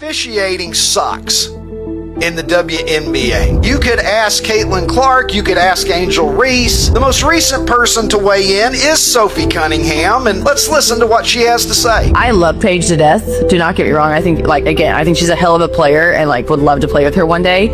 Officiating sucks in the WNBA. You could ask Caitlin Clark, you could ask Angel Reese. The most recent person to weigh in is Sophie Cunningham, and let's listen to what she has to say. I love Paige to death. Do not get me wrong. I think, I think she's a hell of a player and, would love to play with her one day.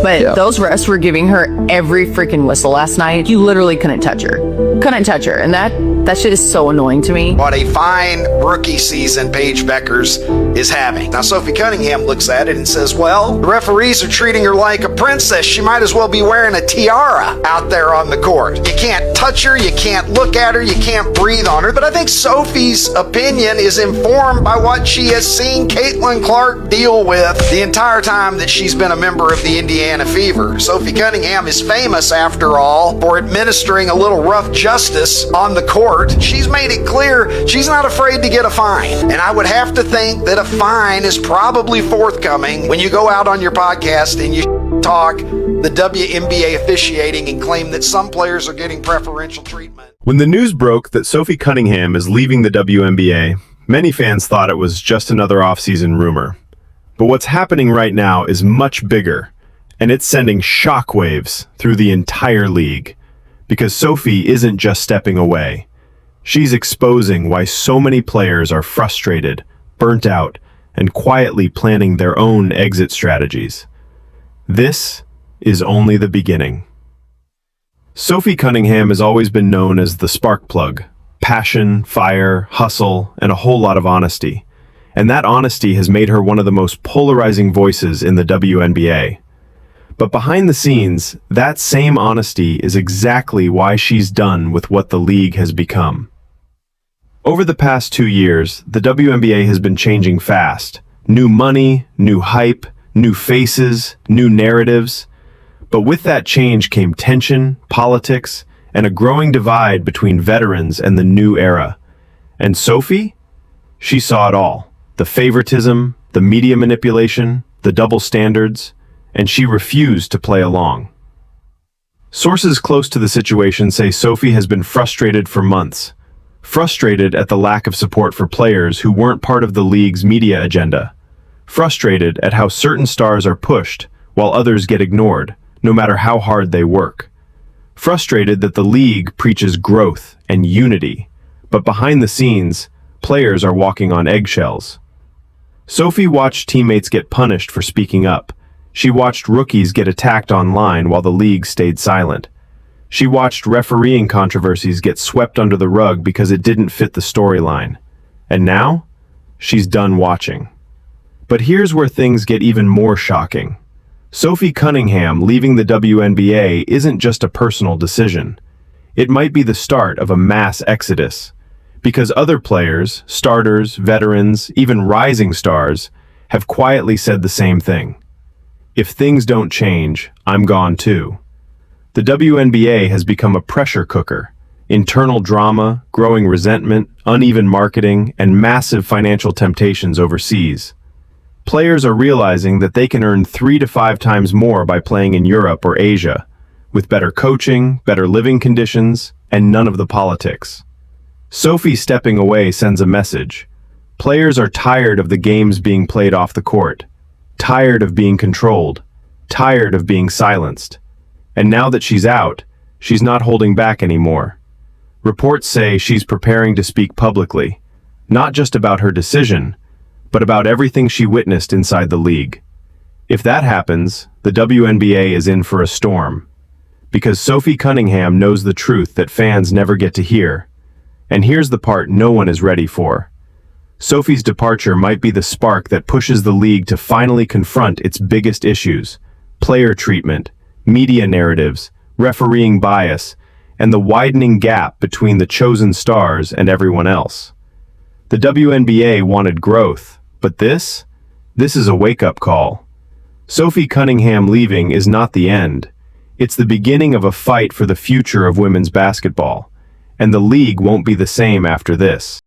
But those refs were giving her every freaking whistle last night. You literally couldn't touch her. And that shit is so annoying to me. What a fine rookie season Paige Beckers is having. Now, Sophie Cunningham looks at it and says, well, the referees are treating her like a princess. She might as well be wearing a tiara out there on the court. You can't touch her, you can't look at her, you can't breathe on her. But I think Sophie's opinion is informed by what she has seen Caitlin Clark deal with the entire time that she's been a member of the Indiana Fever. Sophie Cunningham is famous, after all, for administering a little rough justice on the court. She's made it clear she's not afraid to get a fine. And I would have to think that a fine is probably forthcoming when you go out on your podcast and you talk the WNBA officiating and claim that some players are getting preferential treatment. When the news broke that Sophie Cunningham is leaving the WNBA, many fans thought it was just another off-season rumor. But what's happening right now is much bigger, and it's sending shockwaves through the entire league. Because Sophie isn't just stepping away. She's exposing why so many players are frustrated, burnt out, and quietly planning their own exit strategies. This is only the beginning. Sophie Cunningham has always been known as the spark plug. Passion, fire, hustle, and a whole lot of honesty. And that honesty has made her one of the most polarizing voices in the WNBA. But behind the scenes, that same honesty is exactly why she's done with what the league has become. Over the past 2 years, the WNBA has been changing fast. New money, new hype, new faces, new narratives. But with that change came tension, politics, and a growing divide between veterans and the new era. And Sophie? She saw it all. The favoritism, the media manipulation, the double standards, and she refused to play along. Sources close to the situation say Sophie has been frustrated for months. Frustrated at the lack of support for players who weren't part of the league's media agenda. Frustrated at how certain stars are pushed while others get ignored, no matter how hard they work. Frustrated that the league preaches growth and unity, but behind the scenes, players are walking on eggshells. Sophie watched teammates get punished for speaking up. She watched rookies get attacked online while the league stayed silent. She watched refereeing controversies get swept under the rug because it didn't fit the storyline. And now, she's done watching. But here's where things get even more shocking. Sophie Cunningham leaving the WNBA isn't just a personal decision. It might be the start of a mass exodus. Because other players, starters, veterans, even rising stars, have quietly said the same thing. If things don't change, I'm gone too. The WNBA has become a pressure cooker. Internal drama, growing resentment, uneven marketing, and massive financial temptations overseas. Players are realizing that they can earn 3 to 5 times more by playing in Europe or Asia, with better coaching, better living conditions, and none of the politics. Sophie stepping away sends a message. Players are tired of the games being played off the court. Tired of being controlled, tired of being silenced. And now that she's out, she's not holding back anymore. Reports say she's preparing to speak publicly, not just about her decision, but about everything she witnessed inside the league. If that happens, the WNBA is in for a storm. Because Sophie Cunningham knows the truth that fans never get to hear. And here's the part no one is ready for. Sophie's departure might be the spark that pushes the league to finally confront its biggest issues: player treatment, media narratives, refereeing bias, and the widening gap between the chosen stars and everyone else. The WNBA wanted growth, but this is a wake-up call. Sophie Cunningham leaving is not the end. It's the beginning of a fight for the future of women's basketball, and the league won't be the same after this.